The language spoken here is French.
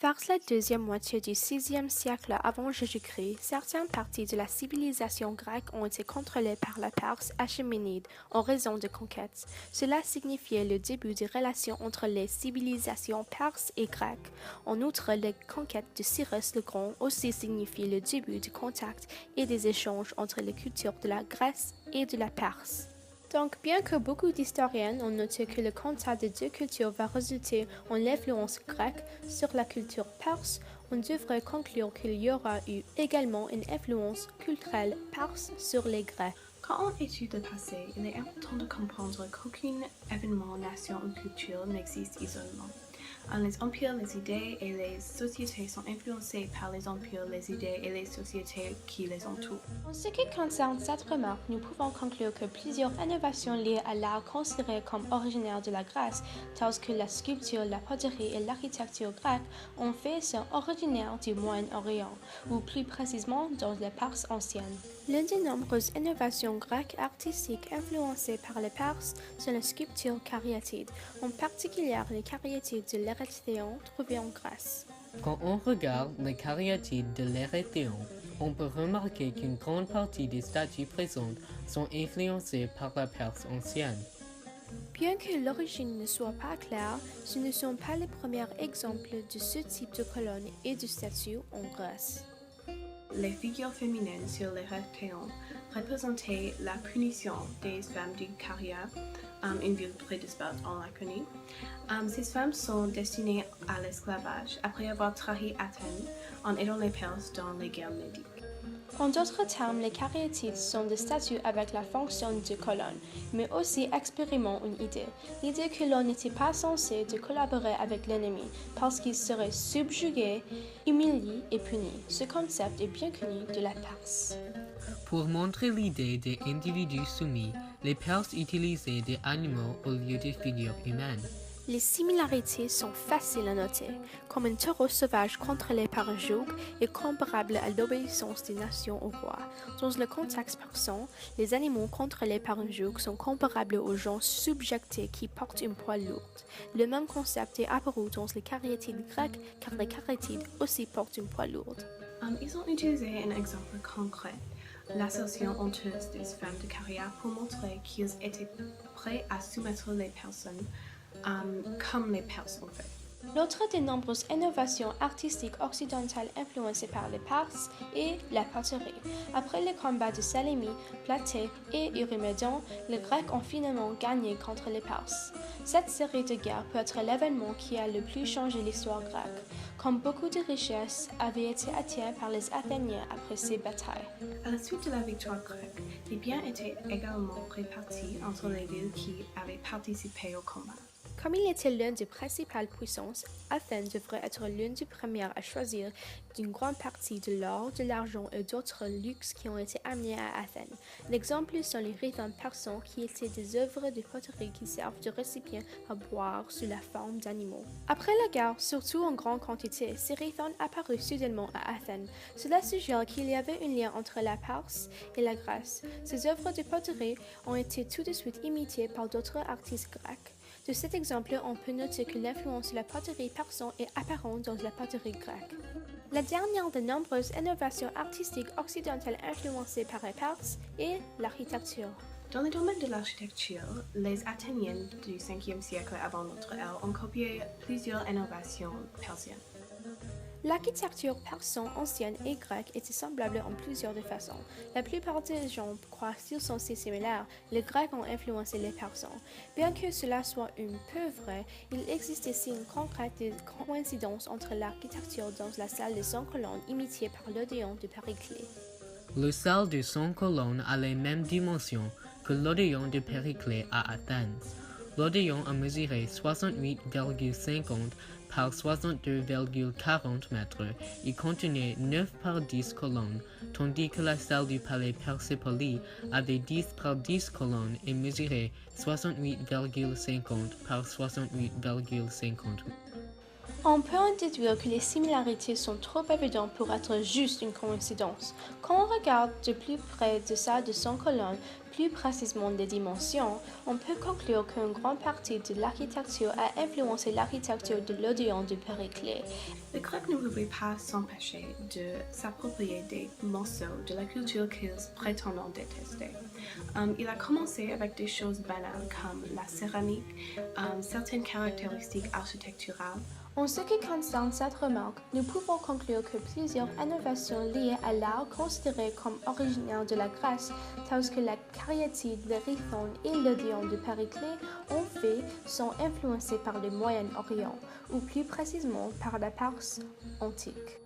Vers la deuxième moitié du VIe siècle avant Jésus-Christ, certaines parties de la civilisation grecque ont été contrôlées par la Perse achéménide en raison de conquêtes. Cela signifiait le début des relations entre les civilisations perses et grecques. En outre, les conquêtes de Cyrus le Grand aussi signifient le début du contact et des échanges entre les cultures de la Grèce et de la Perse. Donc, bien que beaucoup d'historiens ont noté que le contact de deux cultures va résulter en l'influence grecque sur la culture perse, on devrait conclure qu'il y aura eu également une influence culturelle perse sur les Grecs. Quand on étudie le passé, il est important de comprendre qu'aucun événement, nation ou culture n'existe isolément. Les empires, les idées et les sociétés sont influencés par les empires, les idées et les sociétés qui les entourent. En ce qui concerne cette remarque, nous pouvons conclure que plusieurs innovations liées à l'art considéré comme originaires de la Grèce, telles que la sculpture, la poterie et l'architecture grecque, ont fait sont originaires du Moyen-Orient, ou plus précisément dans la Perse ancienne. L'une des nombreuses innovations grecques artistiques influencées par les Perses sont la sculpture cariatide, en particulier les cariatides de l'Érythréon trouvés en Grèce. Quand on regarde les cariatides de l'Érythréon, on peut remarquer qu'une grande partie des statues présentes sont influencées par la Perse ancienne. Bien que l'origine ne soit pas claire, ce ne sont pas les premiers exemples de ce type de colonnes et de statues en Grèce. Les figures féminines sur l'Érythréon représentaient la punition des femmes du Caria, une ville près de Sparte en Laconie. Ces femmes sont destinées à l'esclavage après avoir trahi Athènes en aidant les Perses dans les guerres médiques. En d'autres termes, les cariatides sont des statues avec la fonction de colonne, mais aussi exprimeront une idée. L'idée que l'on n'était pas censé de collaborer avec l'ennemi parce qu'il serait subjugué, humilié et puni. Ce concept est bien connu de la Perse. Pour montrer l'idée des individus soumis, les Perses utilisaient des animaux au lieu de figures humaines. Les similarités sont faciles à noter, comme un taureau sauvage contrôlé par un joug est comparable à l'obéissance des nations au roi. Dans le contexte persan, les animaux contrôlés par un joug sont comparables aux gens subjectés qui portent une poids lourde. Le même concept est apparu dans les cariatides grecques, car les cariatides aussi portent une poids lourde. Ils ont utilisé un exemple concret, l'assertion honteuse des femmes de Caria pour montrer qu'ils étaient prêts à soumettre les personnes comme les Perses ont fait. L'autre des nombreuses innovations artistiques occidentales influencées par les Perses est la poterie. Après les combats de Salamine, Platée et Eurymedon, les Grecs ont finalement gagné contre les Perses. Cette série de guerres peut être l'événement qui a le plus changé l'histoire grecque, comme beaucoup de richesses avaient été attirées par les Athéniens après ces batailles. À la suite de la victoire grecque, les biens étaient également répartis entre les villes qui avaient participé au combat. Comme il était l'une des principales puissances, Athènes devrait être l'une des premières à choisir d'une grande partie de l'or, de l'argent et d'autres luxes qui ont été amenés à Athènes. L'exemple sont les rhythmes persans qui étaient des œuvres de poterie qui servent de récipients à boire sous la forme d'animaux. Après la guerre, surtout en grande quantité, ces rhythmes apparurent soudainement à Athènes. Cela suggère qu'il y avait un lien entre la Perse et la Grèce. Ces œuvres de poterie ont été tout de suite imitées par d'autres artistes grecs. De cet exemple, on peut noter que l'influence de la poterie persane est apparente dans la poterie grecque. La dernière de nombreuses innovations artistiques occidentales influencées par les Perses est l'architecture. Dans le domaine de l'architecture, les Athéniens du 5e siècle avant notre ère ont copié plusieurs innovations persiennes. L'architecture persane ancienne et grecque était semblable en plusieurs de façons. La plupart des gens croient qu'ils sont si similaires. Les Grecs ont influencé les Persans. Bien que cela soit un peu vrai, il existe ici une concrète coïncidence entre l'architecture dans la salle de 100 colonnes imitée par l'Odéon de Périclée. Le salle de 100 colonnes a les mêmes dimensions que l'Odéon de Périclée à Athènes. L'Odéon a mesuré 68,50 par 62,40 mètres et contenait 9 par 10 colonnes, tandis que la salle du palais Persépolis avait 10 par 10 colonnes et mesurait 68,50 par 68,50. On peut en déduire que les similarités sont trop évidentes pour être juste une coïncidence. Quand on regarde de plus près de ça de son colonne, plus précisément des dimensions, on peut conclure qu'une grande partie de l'architecture a influencé l'architecture de l'Odéon de Périclée. Les Grecs ne pouvaient pas s'empêcher de s'approprier des morceaux de la culture qu'ils prétendent détester. Il a commencé avec des choses banales comme la céramique, certaines caractéristiques architecturales. En ce qui concerne cette remarque, nous pouvons conclure que plusieurs innovations liées à l'art considéré comme originaire de la Grèce, telles que la cariatide, le Rhizome et l'Odéon de Périclée, en fait, sont influencées par le Moyen-Orient, ou plus précisément par la Perse antique.